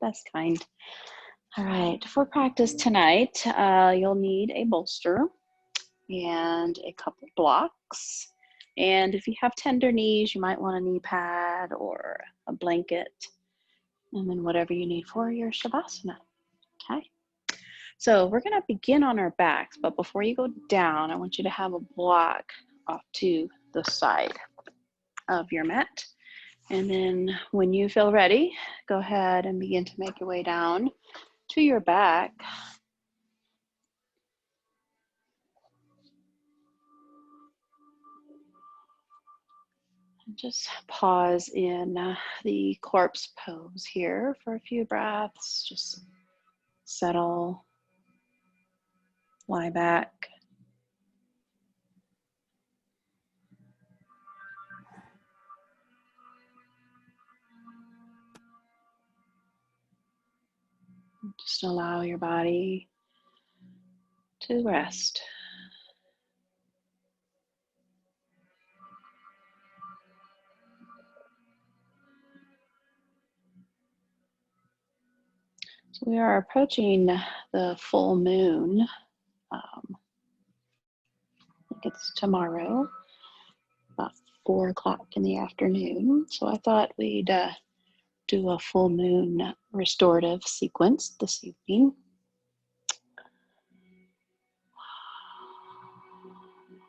best kind. All right, for practice tonight, you'll need a bolster and a couple blocks. And if you have tender knees, you might want a knee pad or a blanket, and then whatever you need for your Shavasana, okay? So we're gonna begin on our backs, but before you go down, I want you to have a block off to the side of your mat. And then when you feel ready, go ahead and begin to make your way down to your back. Just pause in the corpse pose here for a few breaths. Just settle, lie back. Just allow your body to rest. So we are approaching the full moon. I think it's tomorrow, about 4 o'clock in the afternoon. So I thought we'd do a full moon restorative sequence this evening.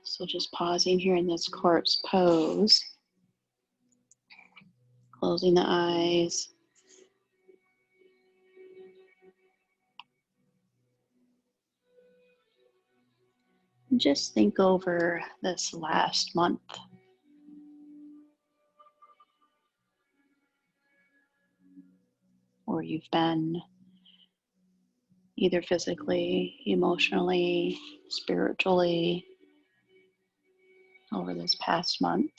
So just pausing here in this corpse pose, closing the eyes. And just think over this last month. Where you've been, either physically, emotionally, spiritually, over this past month.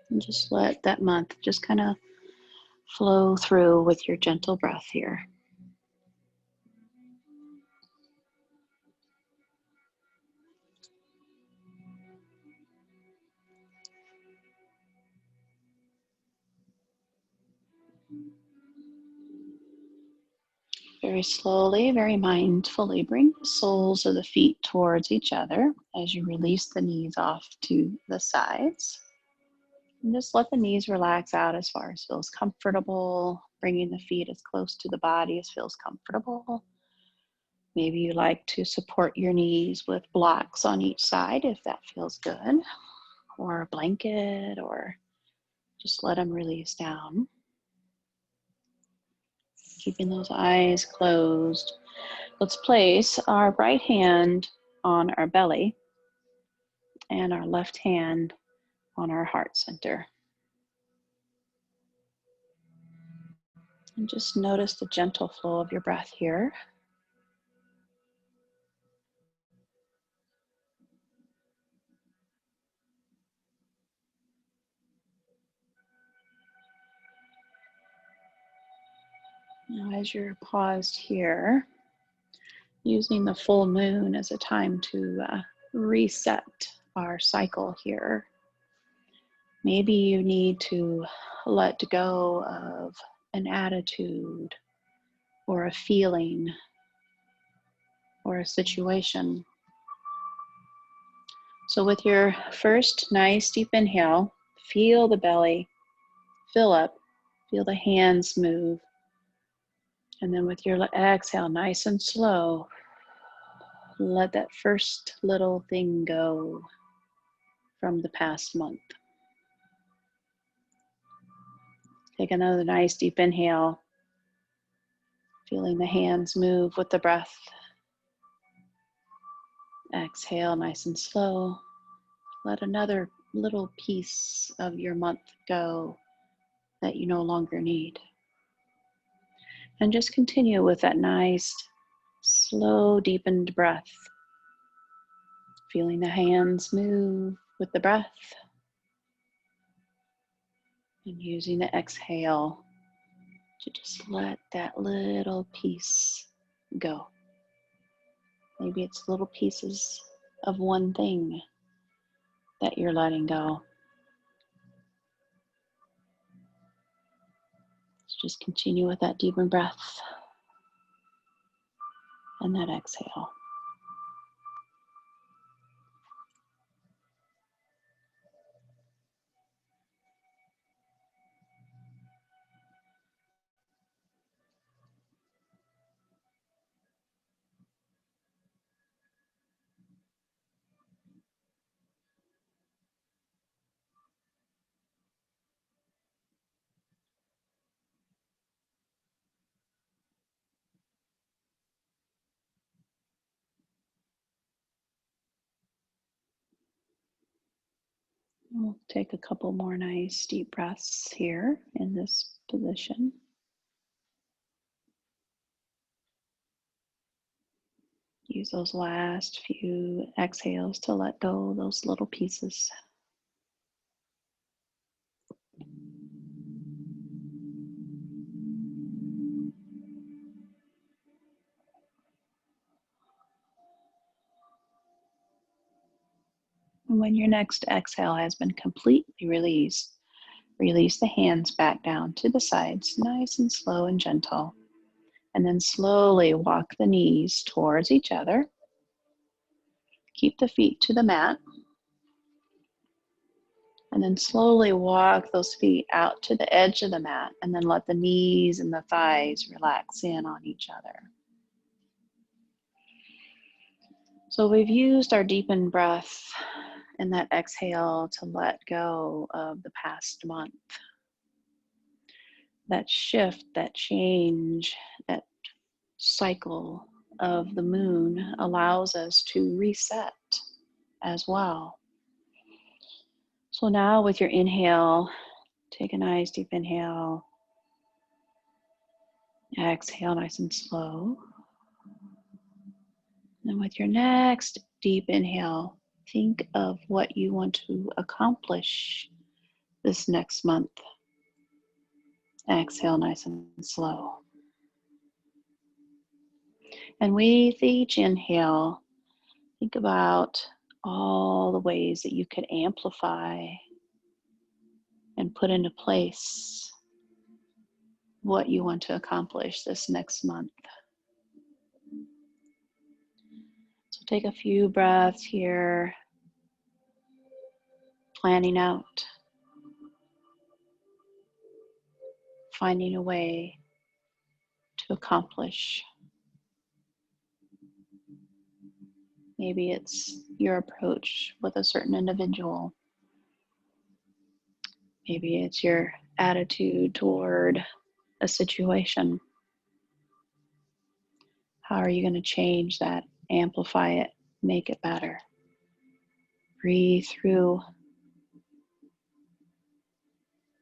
And just let that month just kind of flow through with your gentle breath here. Very slowly, very mindfully, bring the soles of the feet towards each other as you release the knees off to the sides. And just let the knees relax out as far as feels comfortable, bringing the feet as close to the body as feels comfortable. Maybe you like to support your knees with blocks on each side if that feels good, or a blanket, or just let them release down. Keeping those eyes closed. Let's place our right hand on our belly and our left hand on our heart center. And just notice the gentle flow of your breath here. Now, as you're paused here, using the full moon as a time to reset our cycle here. Maybe you need to let go of an attitude or a feeling or a situation. So with your first nice deep inhale, feel the belly fill up, feel the hands move. And then with your exhale, nice and slow, let that first little thing go from the past month. Take another nice deep inhale, feeling the hands move with the breath. Exhale, nice and slow. Let another little piece of your month go that you no longer need. And just continue with that nice, slow, deepened breath. Feeling the hands move with the breath. And using the exhale to just let that little piece go. Maybe it's little pieces of one thing. that you're letting go. So just continue with that deep breath and that exhale. We'll take a couple more nice deep breaths here in this position. Use those last few exhales to let go of those little pieces. And when your next exhale has been completely released, release the hands back down to the sides, nice and slow and gentle. And then slowly walk the knees towards each other. Keep the feet to the mat. And then slowly walk those feet out to the edge of the mat, and then let the knees and the thighs relax in on each other. So we've used our deepened breath and that exhale to let go of the past month. That shift, that change, that cycle of the moon allows us to reset as well. So now with your inhale, take a nice deep inhale. Exhale nice and slow. And with your next deep inhale, think of what you want to accomplish this next month. Exhale nice and slow. And with each inhale, think about all the ways that you could amplify and put into place what you want to accomplish this next month. So take a few breaths here, planning out, finding a way to accomplish. Maybe it's your approach with a certain individual. Maybe it's your attitude toward a situation. How are you going to change that, amplify it, make it better? Breathe through,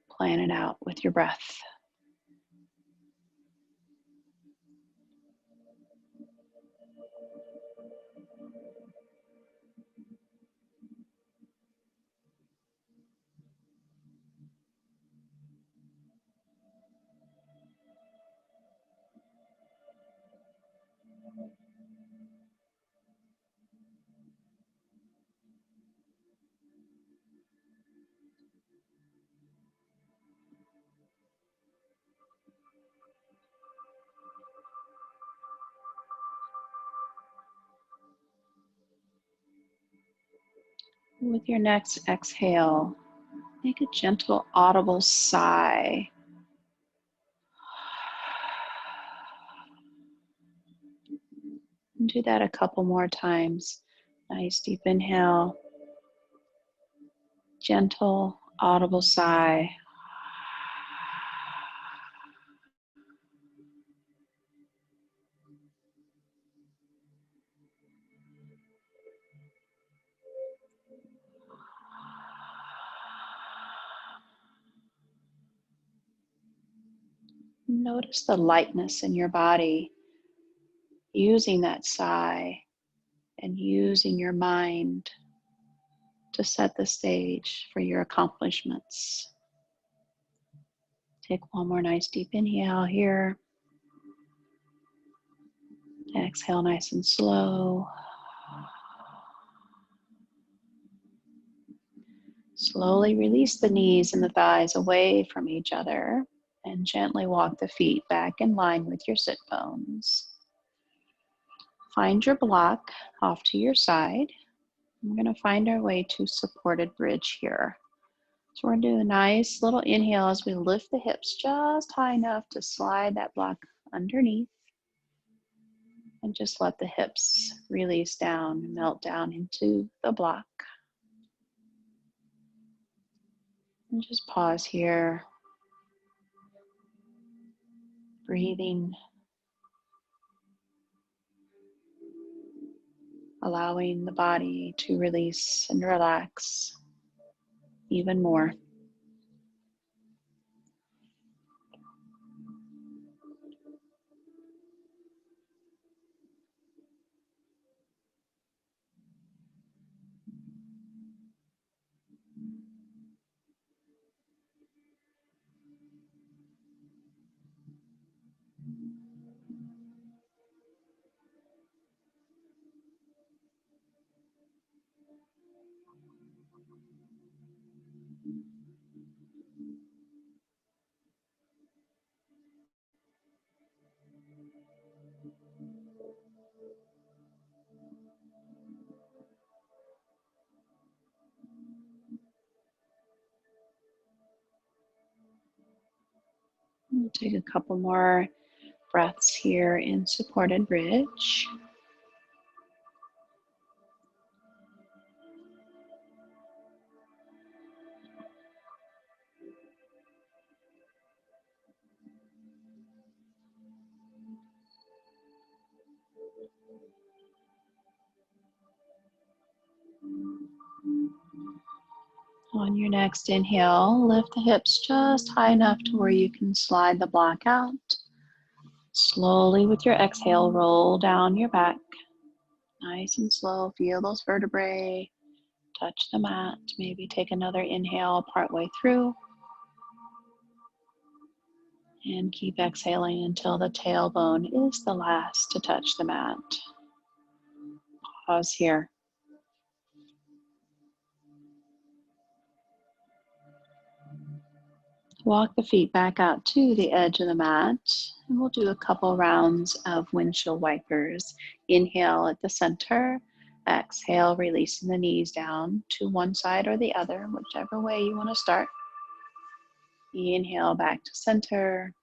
plan it out with your breath. With your next exhale, make a gentle, audible sigh. And do that a couple more times. Nice deep inhale, gentle, audible sigh. Notice the lightness in your body, using that sigh and using your mind to set the stage for your accomplishments. Take one more nice deep inhale here. Exhale nice and slow. Slowly release the knees and the thighs away from each other and gently walk the feet back in line with your sit bones. Find your block off to your side. We're going to find our way to supported bridge here. So we're going to do a nice little inhale as we lift the hips just high enough to slide that block underneath. And just let the hips release down, melt down into the block. And just pause here, breathing, allowing the body to release and relax even more. We'll take a couple more breaths here in supported bridge. On your next inhale, lift the hips just high enough to where you can slide the block out. Slowly with your exhale, roll down your back. Nice and slow, feel those vertebrae touch the mat. Maybe take another inhale partway through. And keep exhaling until the tailbone is the last to touch the mat. Pause here. Walk the feet back out to the edge of the mat, and we'll do a couple rounds of windshield wipers. Inhale at the center, exhale, releasing the knees down to one side or the other, whichever way you want to start. Inhale back to center,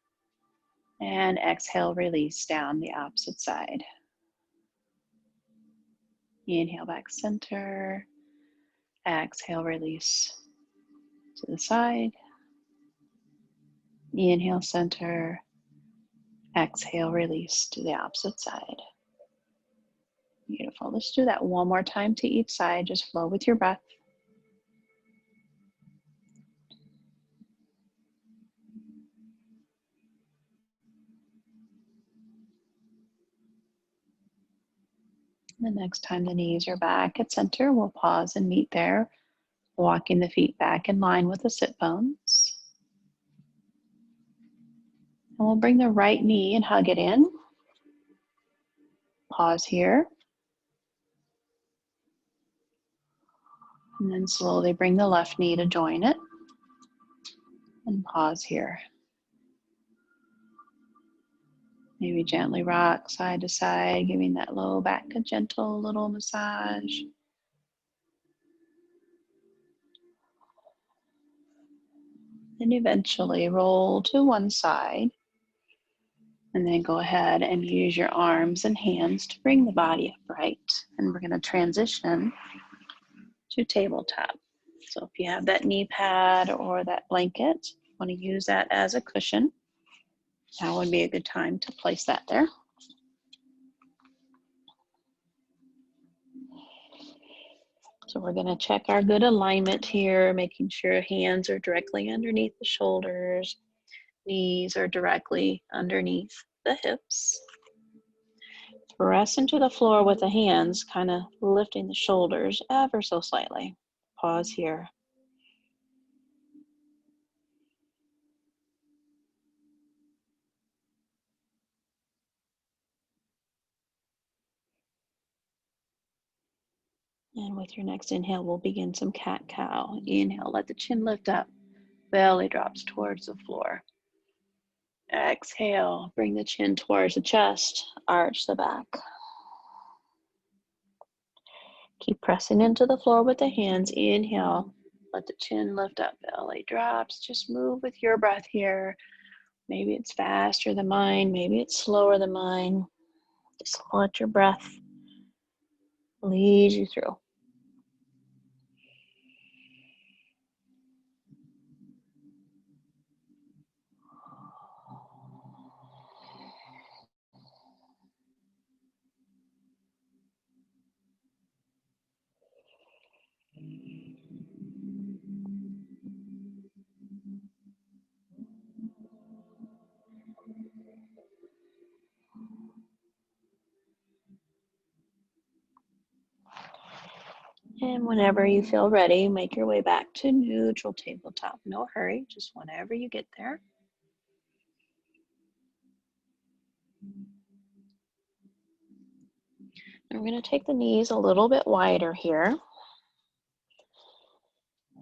and exhale, release down the opposite side. Inhale back center, exhale, release to the side. Inhale, center. Exhale, release to the opposite side. Beautiful. Let's do that one more time to each side. Just flow with your breath. The next time the knees are back at center, we'll pause and meet there, walking the feet back in line with the sit bones. And we'll bring the right knee and hug it in. Pause here. And then slowly bring the left knee to join it. And pause here. Maybe gently rock side to side, giving that low back a gentle little massage. And eventually roll to one side. And then go ahead and use your arms and hands to bring the body upright. And we're going to transition to tabletop. So if you have that knee pad or that blanket, you want to use that as a cushion, that would be a good time to place that there. So we're going to check our good alignment here, making sure hands are directly underneath the shoulders, knees are directly underneath the hips. Press into the floor with the hands, kind of lifting the shoulders ever so slightly. Pause here. And with your next inhale, we'll begin some cat-cow. Inhale, let the chin lift up. Belly drops towards the floor. Exhale, bring the chin towards the chest. Arch the back. Keep pressing into the floor with the hands. Inhale, let the chin lift up. Belly drops. Just move with your breath here. Maybe it's faster than mine. Maybe it's slower than mine. Just let your breath lead you through. And whenever you feel ready, make your way back to neutral tabletop. No hurry, just whenever you get there. And we're going to take the knees a little bit wider here.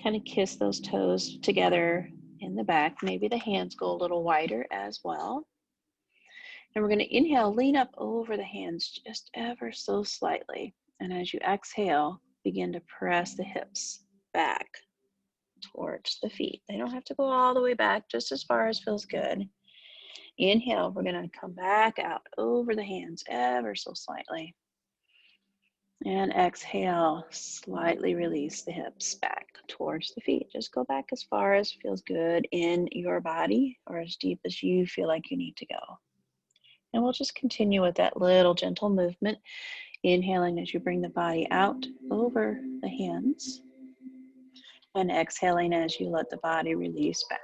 Kind of kiss those toes together in the back. Maybe the hands go a little wider as well. And we're going to inhale, lean up over the hands just ever so slightly. And as you exhale, begin to press the hips back towards the feet. They don't have to go all the way back, just as far as feels good. Inhale, we're going to come back out over the hands ever so slightly. And exhale, slightly release the hips back towards the feet. Just go back as far as feels good in your body, or as deep as you feel like you need to go. And we'll just continue with that little gentle movement, inhaling as you bring the body out over the hands, and exhaling as you let the body release back.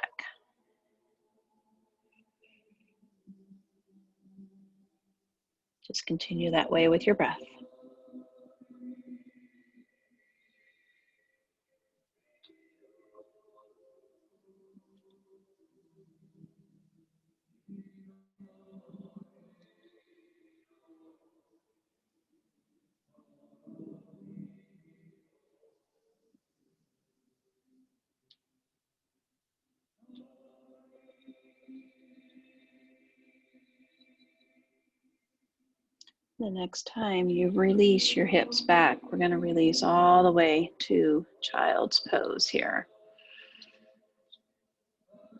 Just continue that way with your breath. The next time you release your hips back, we're going to release all the way to child's pose here.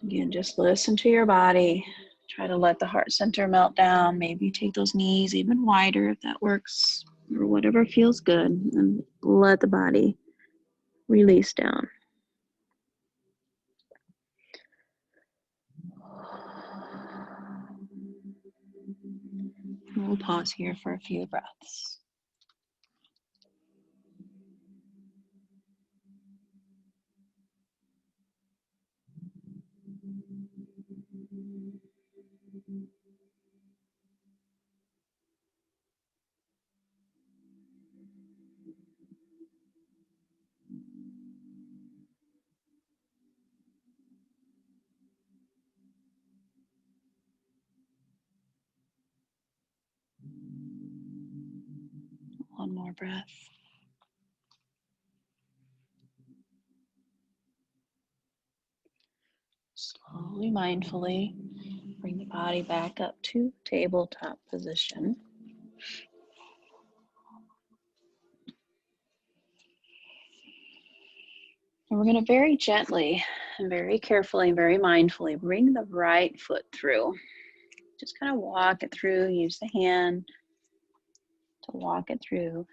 Again, just listen to your body. Try to let the heart center melt down. Maybe take those knees even wider if that works, or whatever feels good, and let the body release down. We'll pause here for a few breaths. One more breath. Slowly, mindfully, bring the body back up to tabletop position. And we're going to very gently and very carefully and very mindfully bring the right foot through. Just kind of walk it through, use the hand to walk it through.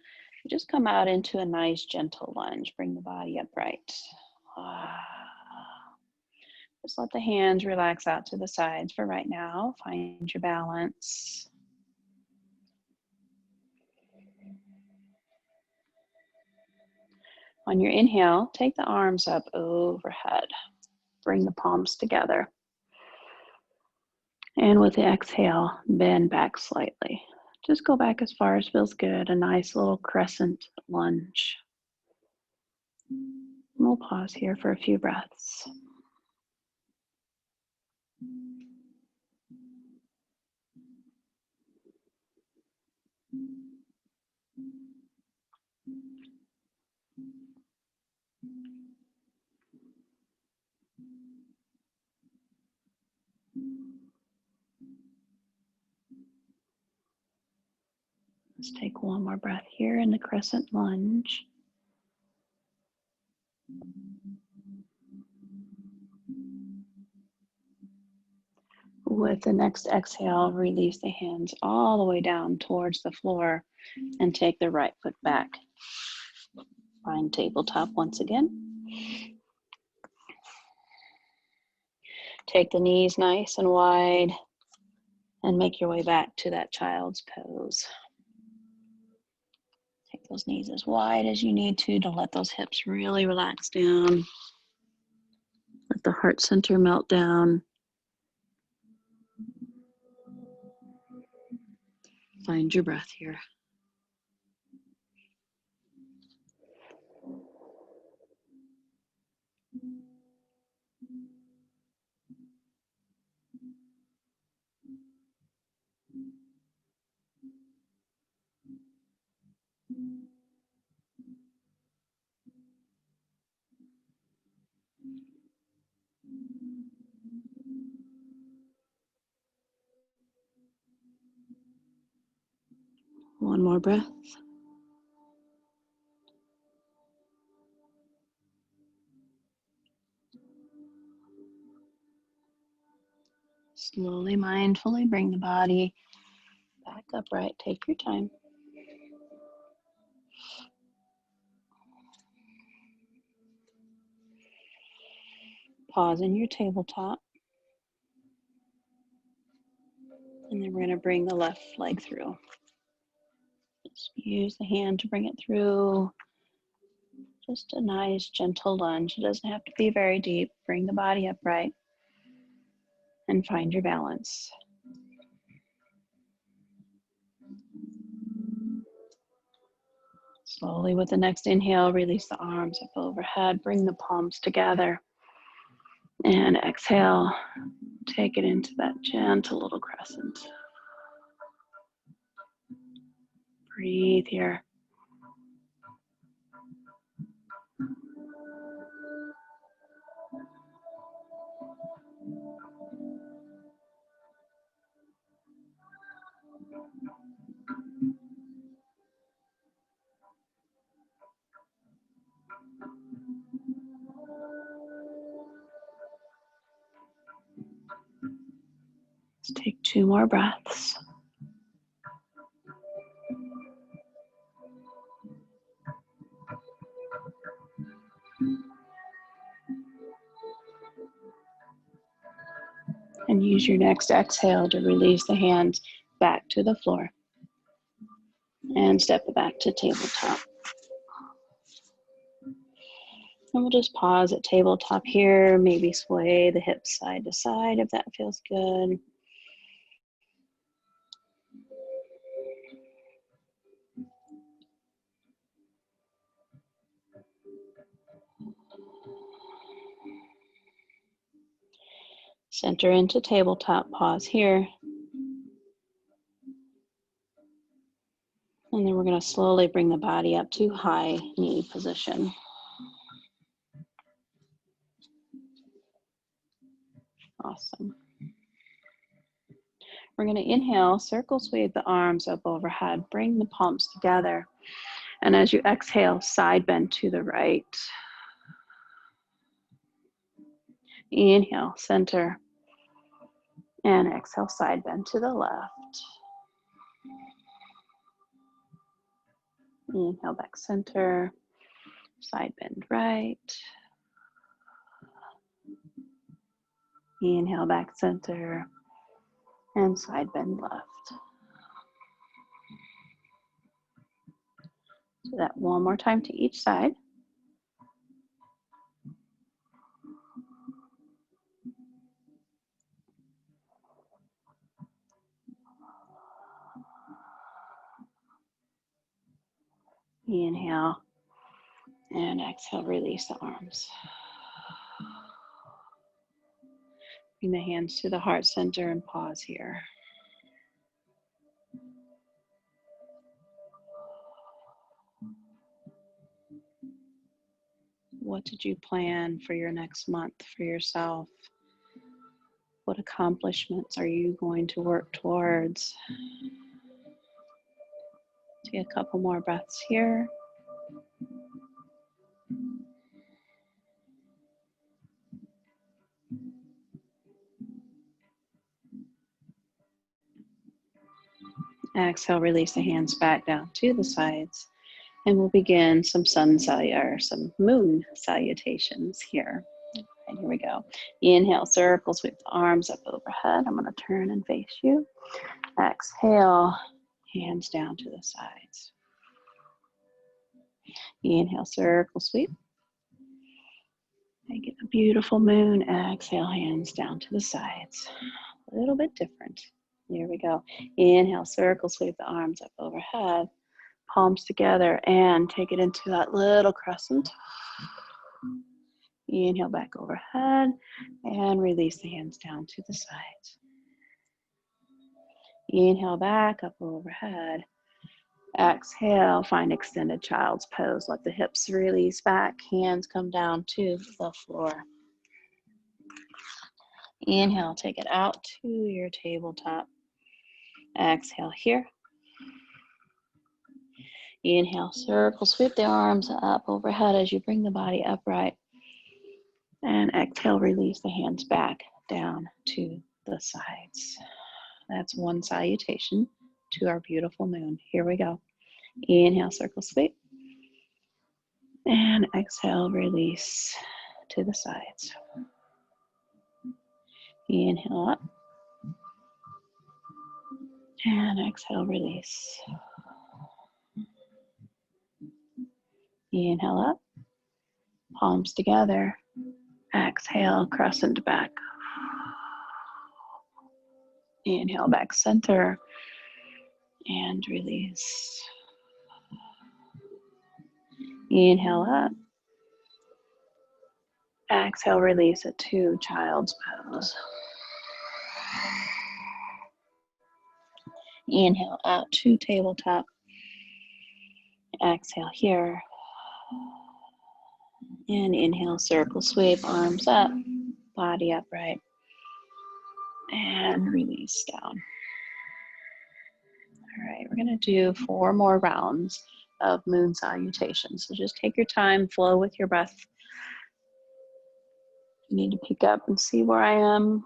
Just come out into a nice gentle lunge. Bring the body upright. Just let the hands relax out to the sides for right now. Find your balance. On your inhale, take the arms up overhead. Bring the palms together. And with the exhale, bend back slightly. Just go back as far as feels good. A nice little crescent lunge. We'll pause here for a few breaths. Let's take one more breath here in the crescent lunge. With the next exhale, release the hands all the way down towards the floor and take the right foot back. Find tabletop once again. Take the knees nice and wide and make your way back to that child's pose. Take those knees as wide as you need to let those hips really relax down. Let the heart center melt down. Find your breath here. One more breath. Slowly, mindfully bring the body back upright. Take your time. Pause in your tabletop. And then we're going to bring the left leg through. Just use the hand to bring it through. Just a nice, gentle lunge. It doesn't have to be very deep. Bring the body upright and find your balance. Slowly, with the next inhale, release the arms up overhead. Bring the palms together. And exhale, take it into that gentle little crescent. Breathe here. Let's take 2 more breaths. And use your next exhale to release the hands back to the floor. And step it back to tabletop. And we'll just pause at tabletop here. Maybe sway the hips side to side if that feels good. Center into tabletop, pause here. And then we're going to slowly bring the body up to high knee position. Awesome. We're going to inhale, circle sweep the arms up overhead, bring the palms together. And as you exhale, side bend to the right. Inhale, center. And exhale, side bend to the left. Inhale, back center. Side bend right. Inhale, back center. And side bend left. Do that one more time to each side. Inhale. And exhale, release the arms. Bring the hands to the heart center and pause here. What did you plan for your next month for yourself? What accomplishments are you going to work towards? Take a couple more breaths here. Exhale, release the hands back down to the sides. And we'll begin some some moon salutations here. And here we go. Inhale, circle, sweep the arms up overhead. I'm going to turn and face you. Exhale, hands down to the sides. Inhale, circle, sweep. Make it a beautiful moon. Exhale, hands down to the sides. A little bit different. Here we go. Inhale, circle, sweep the arms up overhead. Palms together and take it into that little crescent. Inhale back overhead and release the hands down to the sides. Inhale back up overhead. Exhale, find extended child's pose. Let the hips release back, hands come down to the floor. Inhale, take it out to your tabletop. Exhale here. Inhale, circle, sweep the arms up overhead as you bring the body upright. And exhale, release the hands back down to the sides. That's one salutation to our beautiful moon. Here we go. Inhale, circle, sweep. And exhale, release to the sides. Inhale up. And exhale, release. Inhale up. Palms together. Exhale, crescent back. Inhale, back center. And release. Inhale up. Exhale, release it to child's pose. Inhale out to tabletop. Exhale here. And inhale, circle, sweep, arms up, body upright. And release down. All right, we're gonna do 4 more rounds of moon salutations. So just take your time, flow with your breath. You need to pick up and see where I am.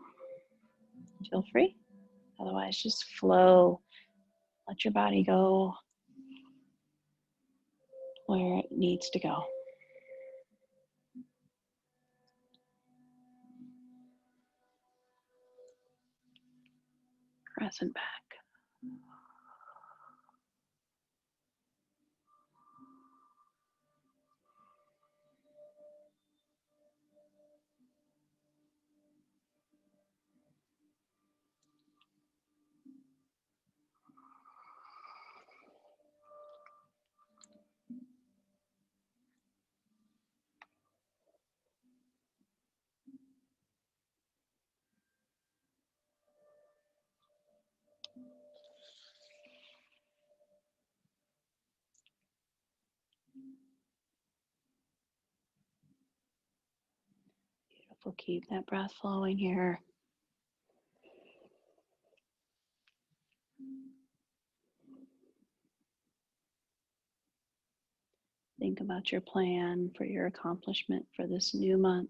Feel free. Otherwise, just flow. Let your body go where it needs to go. Crescent back. Beautiful. Keep that breath flowing here. Think about your plan for your accomplishment for this new month.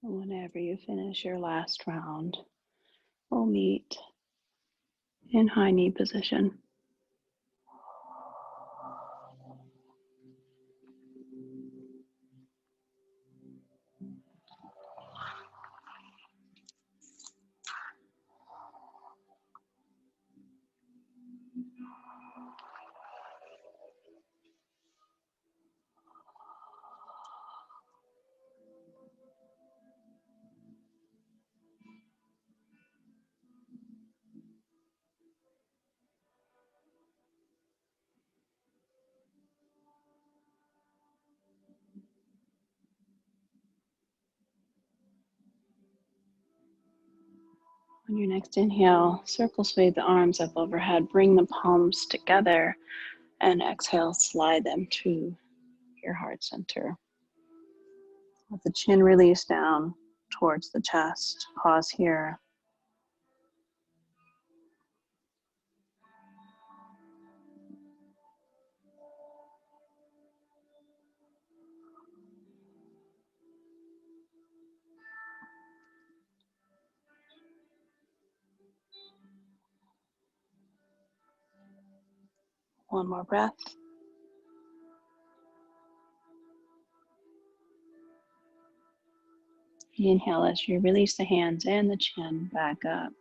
Whenever you finish your last round, we'll meet in high knee position. On your next inhale, circle sway the arms up overhead, bring the palms together, and exhale, slide them to your heart center. Let the chin release down towards the chest. Pause here. One more breath. Inhale as you release the hands and the chin back up.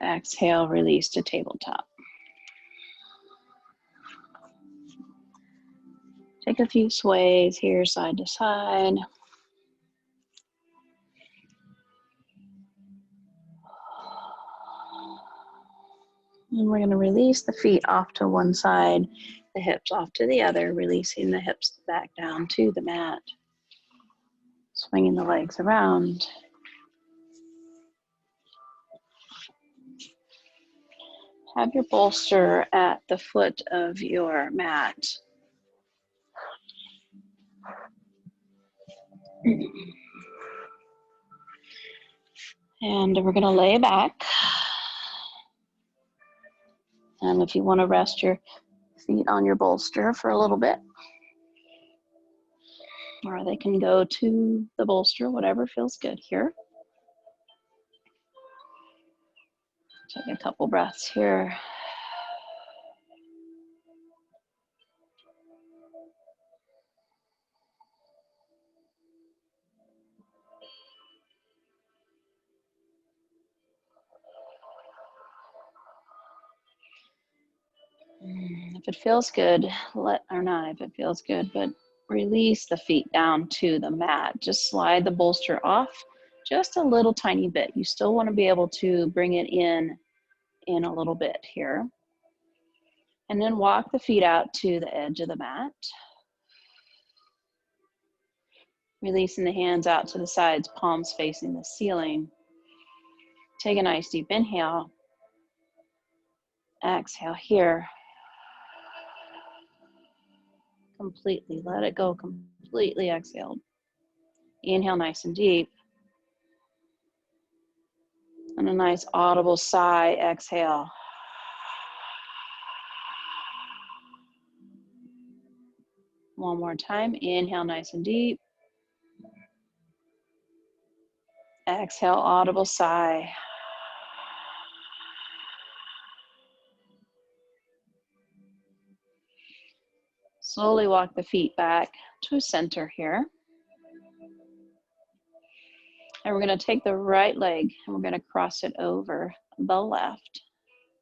Exhale, release to tabletop. Take a few sways here, side to side. And we're going to release the feet off to one side, the hips off to the other, releasing the hips back down to the mat. Swinging the legs around. Have your bolster at the foot of your mat. And we're going to lay back. And if you want to rest your feet on your bolster for a little bit, or they can go to the bolster, whatever feels good here. Take a couple breaths here. If it feels good, but release the feet down to the mat. Just slide the bolster off just a little tiny bit. You still want to be able to bring it in a little bit here. And then walk the feet out to the edge of the mat. Releasing the hands out to the sides, palms facing the ceiling. Take a nice deep inhale. Exhale here. Completely, let it go, completely exhaled. Inhale nice and deep. And a nice audible sigh, exhale. One more time, inhale nice and deep. Exhale, audible sigh. Slowly walk the feet back to center here. And we're going to take the right leg and we're going to cross it over the left.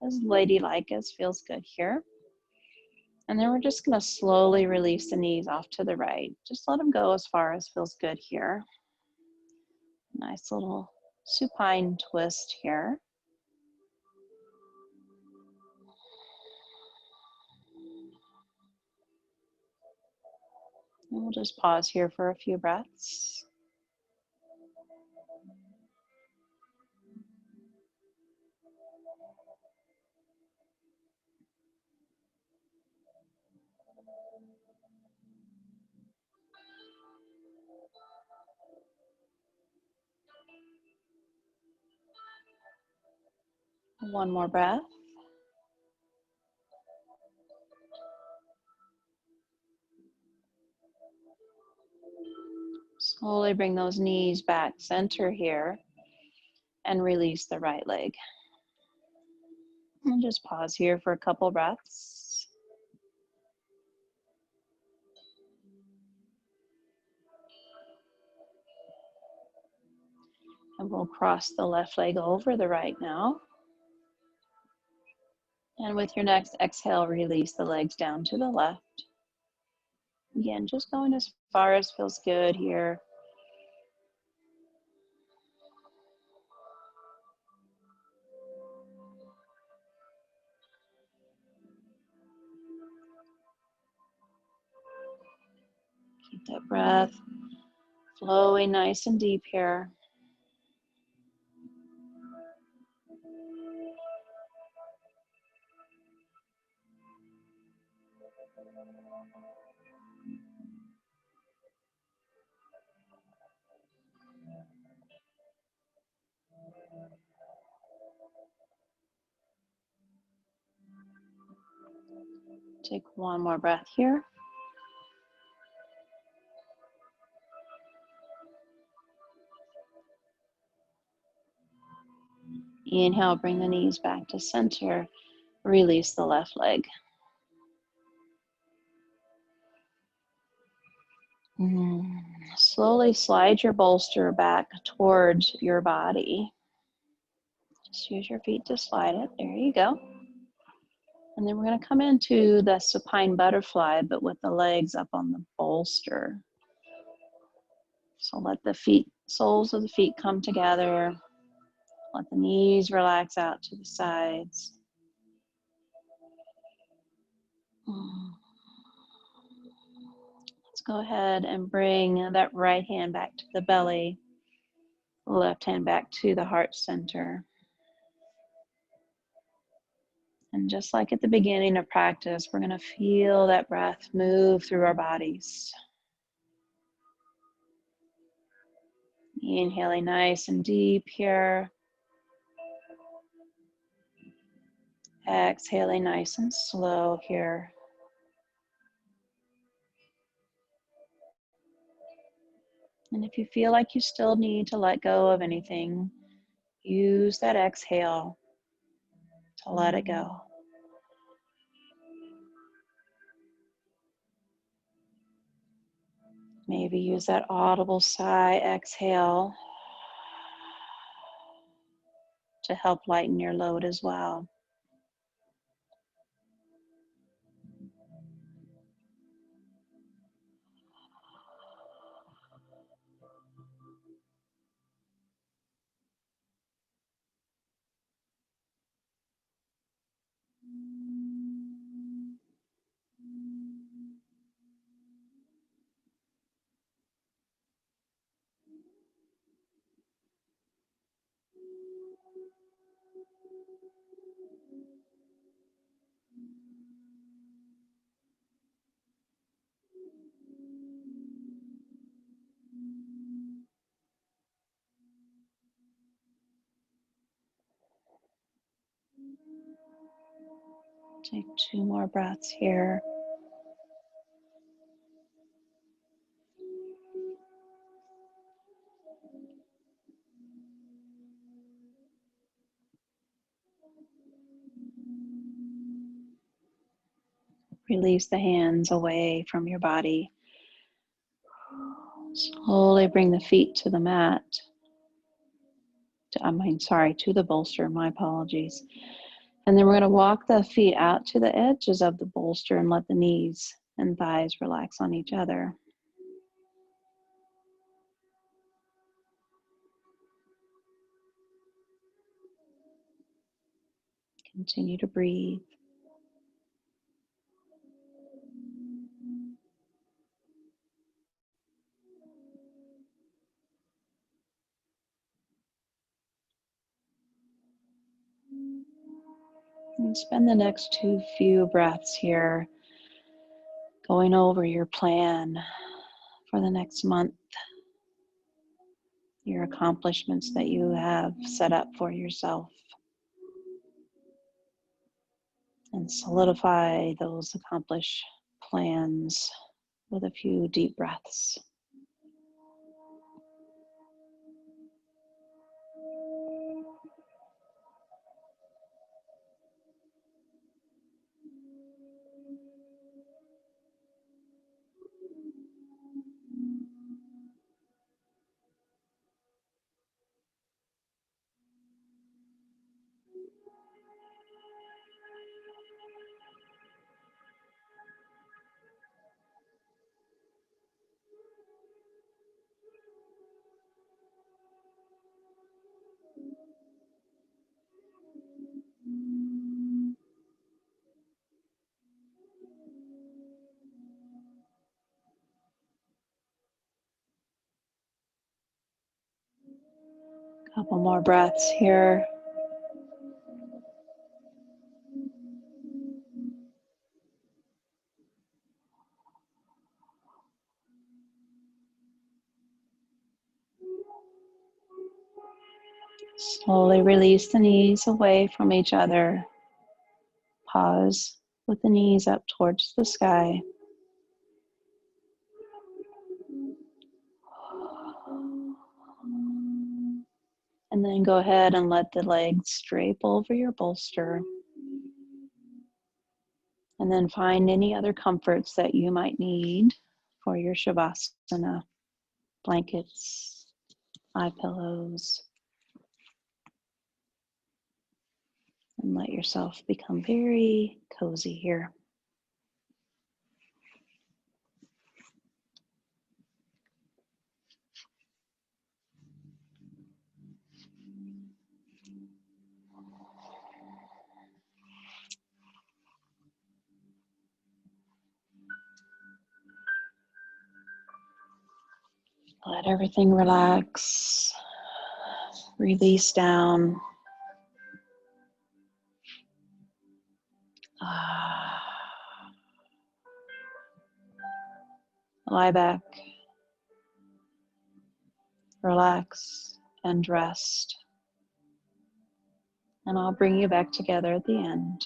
As ladylike as feels good here. And then we're just going to slowly release the knees off to the right. Just let them go as far as feels good here. Nice little supine twist here. And we'll just pause here for a few breaths. One more breath. Slowly bring those knees back center here and release the right leg. And just pause here for a couple breaths. And we'll cross the left leg over the right now. And with your next exhale, release the legs down to the left. Again, just going as far as feels good here. Keep that breath flowing nice and deep here. Take one more breath here. Inhale, bring the knees back to center. Release the left leg. Slowly slide your bolster back towards your body. Just use your feet to slide it. There you go. And then we're going to come into the supine butterfly, but with the legs up on the bolster. So let the feet, soles of the feet come together. Let the knees relax out to the sides. Let's go ahead and bring that right hand back to the belly, left hand back to the heart center. And just like at the beginning of practice, we're going to feel that breath move through our bodies. Inhaling nice and deep here. Exhaling nice and slow here. And if you feel like you still need to let go of anything, use that exhale to let it go. Maybe use that audible sigh exhale to help lighten your load as well. Take 2 more breaths here. Release the hands away from your body. Slowly bring the feet to the mat. To the bolster, my apologies. And then we're going to walk the feet out to the edges of the bolster and let the knees and thighs relax on each other. Continue to breathe. And spend the next few breaths here going over your plan for the next month, your accomplishments that you have set up for yourself. And solidify those accomplished plans with a few deep breaths. Couple more breaths here. Slowly release the knees away from each other. Pause with the knees up towards the sky. And then go ahead and let the legs drape over your bolster. And then find any other comforts that you might need for your Shavasana. Blankets, eye pillows. And let yourself become very cozy here. Let everything relax, release down. Lie back, relax, and rest. And I'll bring you back together at the end.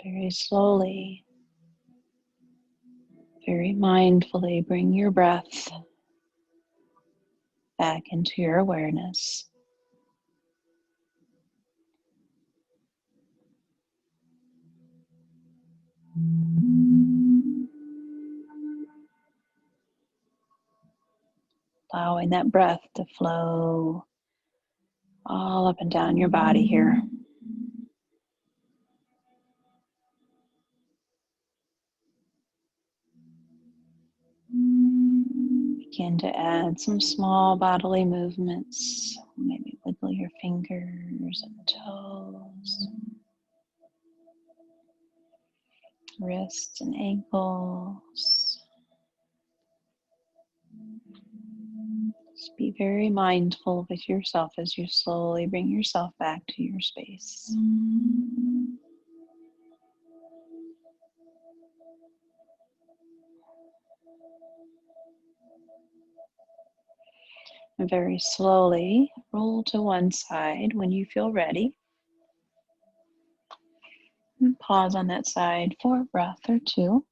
Very slowly, very mindfully bring your breath back into your awareness. Allowing that breath to flow all up and down your body here. Begin to add some small bodily movements. Maybe wiggle your fingers and toes, wrists and ankles. Just be very mindful with yourself as you slowly bring yourself back to your space. And very slowly roll to one side when you feel ready. And pause on that side for a breath or two.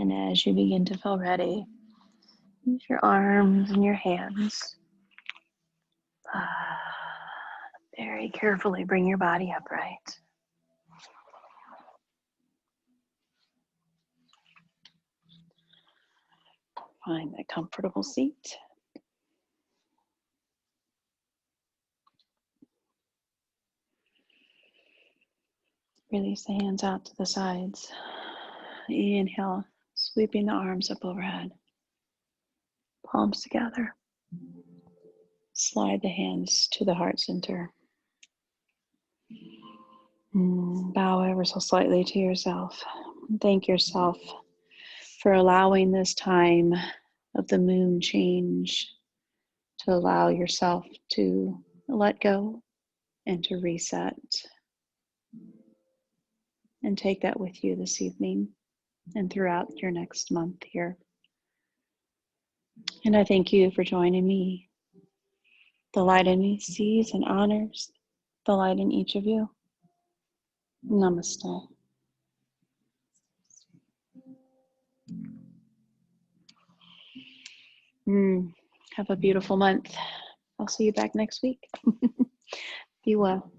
And as you begin to feel ready, use your arms and your hands. Very carefully bring your body upright. Find a comfortable seat. Release the hands out to the sides. Inhale, sweeping the arms up overhead. Palms together. Slide the hands to the heart center. Bow ever so slightly to yourself. Thank yourself for allowing this time of the moon change to allow yourself to let go and to reset. And take that with you this evening and throughout your next month here. And I thank you for joining me. The light in me sees and honors the light in each of you. Namaste. Have a beautiful month. I'll see you back next week. Be well.